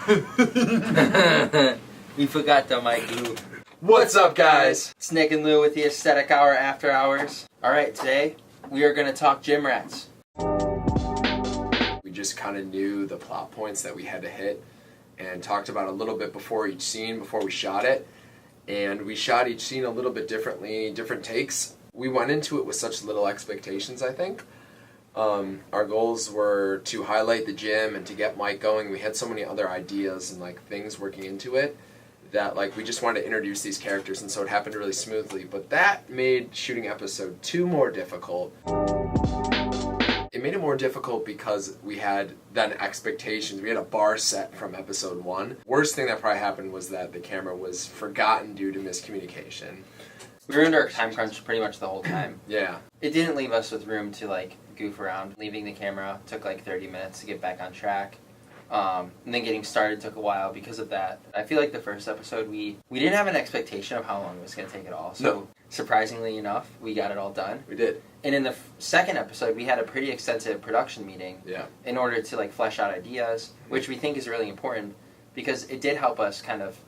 We forgot the mic glue. What's up, guys? It's Nic and Lu with the Aesthetic Hour After Hours. Alright, today we are going to talk gym rats. We just kind of knew the plot points that we had to hit and talked about a little bit before each scene, before we shot it. And we shot each scene a little bit differently, different takes. We went into it with such little expectations, I think. Our goals were to highlight the gym and to get Mike going. We had so many other ideas and things working into it that we just wanted to introduce these characters, and so it happened really smoothly. But that made shooting episode 2 more difficult. It made it more difficult because we had then expectations. We had a bar set from episode 1. Worst thing that probably happened was that the camera was forgotten due to miscommunication. We were under a time crunch pretty much the whole time. Yeah. It didn't leave us with room to goof around. Leaving the camera took 30 minutes to get back on track. And then getting started took a while because of that. I feel like the first episode we didn't have an expectation of how long it was going to take at all. So surprisingly enough, we got it all done. We did. And in the second episode, we had a pretty extensive production meeting in order to flesh out ideas, which we think is really important because it did help us kind of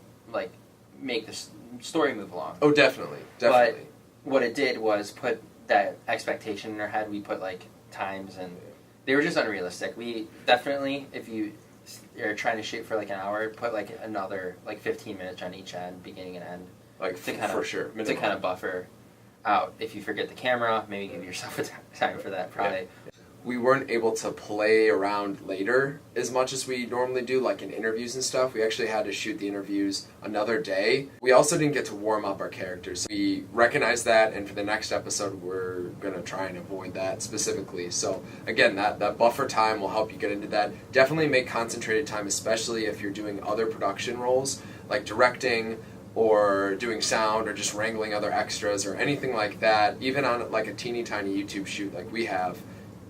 make the story move along. Oh, definitely. But what it did was put that expectation in our head. We put times, and they were just unrealistic. We definitely, if you're trying to shoot for an hour, put another 15 minutes on each end, beginning and end. For sure. To kind of buffer out. If you forget the camera, maybe give yourself a time for that, probably. Yeah. We weren't able to play around later as much as we normally do, in interviews and stuff. We actually had to shoot the interviews another day. We also didn't get to warm up our characters. We recognized that, and for the next episode, we're going to try and avoid that specifically. So, again, that buffer time will help you get into that. Definitely make concentrated time, especially if you're doing other production roles, like directing, or doing sound, or just wrangling other extras, or anything like that. Even on a teeny tiny YouTube shoot like we have,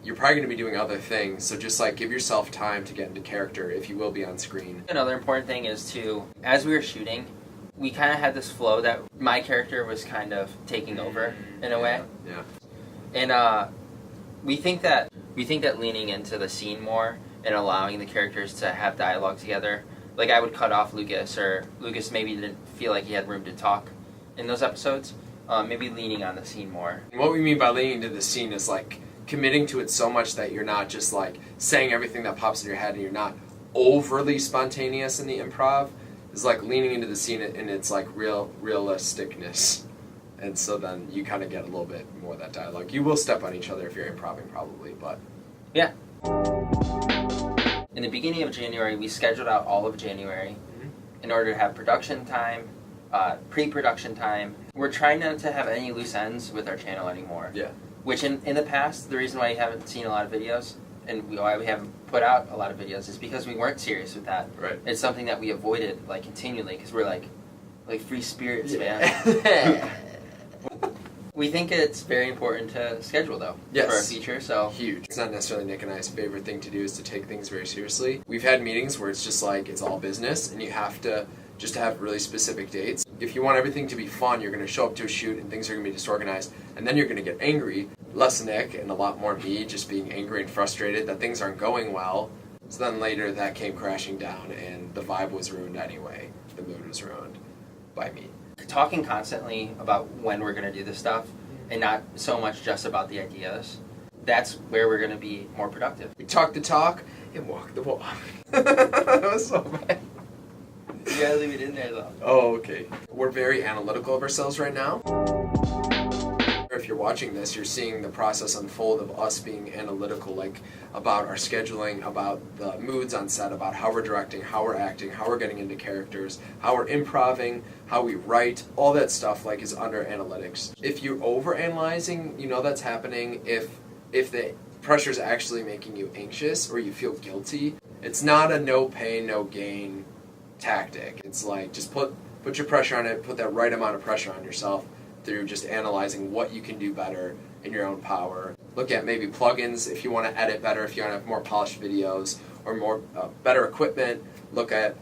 you're probably going to be doing other things, so just give yourself time to get into character if you will be on screen. Another important thing is as we were shooting, we kind of had this flow that my character was kind of taking over in a way. Yeah. And we think that leaning into the scene more and allowing the characters to have dialogue together, I would cut off Lucas, or Lucas maybe didn't feel like he had room to talk in those episodes. Maybe leaning on the scene more. And what we mean by leaning to the scene is committing to it so much that you're not just saying everything that pops in your head and you're not overly spontaneous in the improv. Is leaning into the scene and its realisticness. And so then you kind of get a little bit more of that dialogue. You will step on each other if you're improving probably, but... Yeah. In the beginning of January, we scheduled out all of January in order to have production time, pre-production time. We're trying not to have any loose ends with our channel anymore. Yeah. Which in the past, the reason why you haven't seen a lot of videos and why we haven't put out a lot of videos is because we weren't serious with that. Right. It's something that we avoided continually because we're like free spirits, man. We think it's very important to schedule though for our feature. So huge. It's not necessarily Nic and I's favorite thing to do is to take things very seriously. We've had meetings where it's just it's all business and you have to just have really specific dates. If you want everything to be fun, you're going to show up to a shoot and things are going to be disorganized, and then you're going to get angry. Less Nic and a lot more me just being angry and frustrated that things aren't going well. So then later that came crashing down and the vibe was ruined anyway. The mood was ruined by me. Talking constantly about when we're going to do this stuff and not so much just about the ideas, that's where we're going to be more productive. We talk the talk and walk the walk. That was so bad. You gotta leave it in there though. Oh, okay. We're very analytical of ourselves right now. If you're watching this, you're seeing the process unfold of us being analytical, about our scheduling, about the moods on set, about how we're directing, how we're acting, how we're getting into characters, how we're improving, how we write. All that stuff is under analytics. If you're overanalyzing, you know that's happening. If the pressure's actually making you anxious or you feel guilty, it's not a no pain, no gain tactic. It's just put your pressure on it, put that right amount of pressure on yourself through just analyzing what you can do better in your own power. Look at maybe plugins if you want to edit better, if you want to have more polished videos or more better equipment. Look at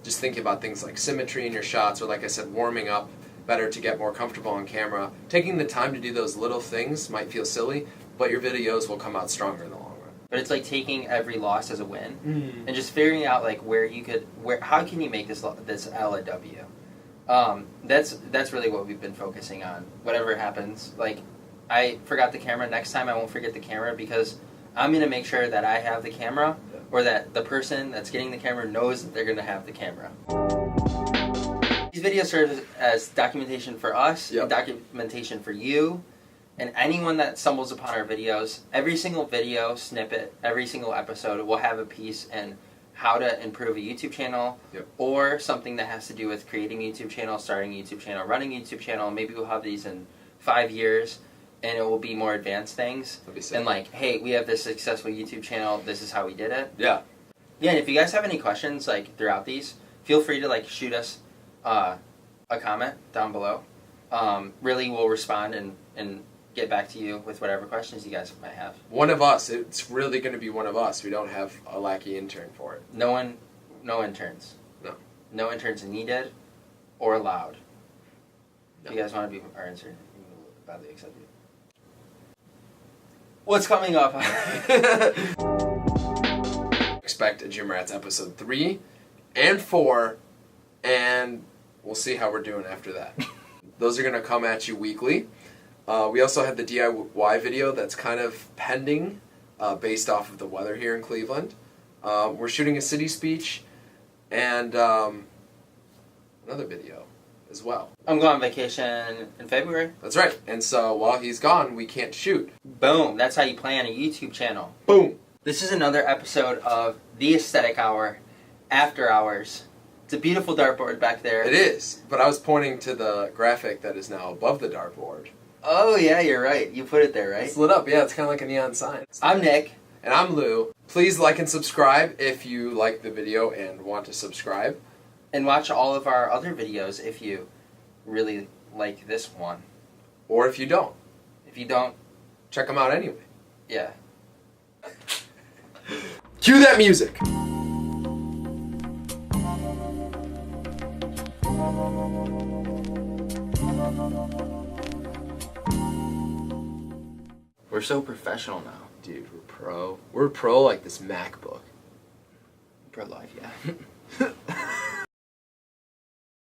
just thinking about things like symmetry in your shots, or like I said, warming up better to get more comfortable on camera. Taking the time to do those little things might feel silly, but your videos will come out stronger in the long run. but it's like taking every loss as a win Mm. and just figuring out like how can you make this L a W. That's really what we've been focusing on. Whatever happens, like I forgot the camera. Next time I won't forget the camera because I'm gonna make sure that I have the camera, or that the person that's getting the camera knows that they're gonna have the camera. These videos serve as documentation for us, and documentation for you, and anyone that stumbles upon our videos. Every single video snippet, every single episode will have a piece in how to improve a YouTube channel, or something that has to do with creating a YouTube channel, starting a YouTube channel, running a YouTube channel. Maybe we'll have these in 5 years, and it will be more advanced things. And like, hey, we have this successful YouTube channel. This is how we did it. Yeah. Yeah, and if you guys have any questions like throughout these, feel free to like shoot us a comment down below. Really, we'll respond and get back to you with whatever questions you guys might have. One of us. It's really going to be one of us. We don't have a lackey intern for it. No interns. No. No interns needed or allowed. No. If you guys want to be our intern, we will gladly accept you. What's coming up? Expect a Gym Rats episode 3 and 4, and we'll see how we're doing after that. Those are going to come at you weekly. We also have the DIY video that's kind of pending, based off of the weather here in Cleveland. We're shooting a city speech, and another video as well. I'm going on vacation in February. That's right. And so while he's gone, we can't shoot. Boom. That's how you plan a YouTube channel. Boom. This is another episode of The Aesthetic Hour, After Hours. It's a beautiful dartboard back there. It is, but I was pointing to the graphic that is now above the dartboard. Oh, yeah, you're right. You put it there, right? It's lit up, yeah. It's kind of like a neon sign. I'm Nick. And I'm Lou. Please like and subscribe if you like the video and want to subscribe. And watch all of our other videos if you really like this one. Or if you don't. If you don't, check them out anyway. Yeah. Cue that music. We're so professional now. Dude, we're pro. We're pro like this MacBook. Pro life, yeah.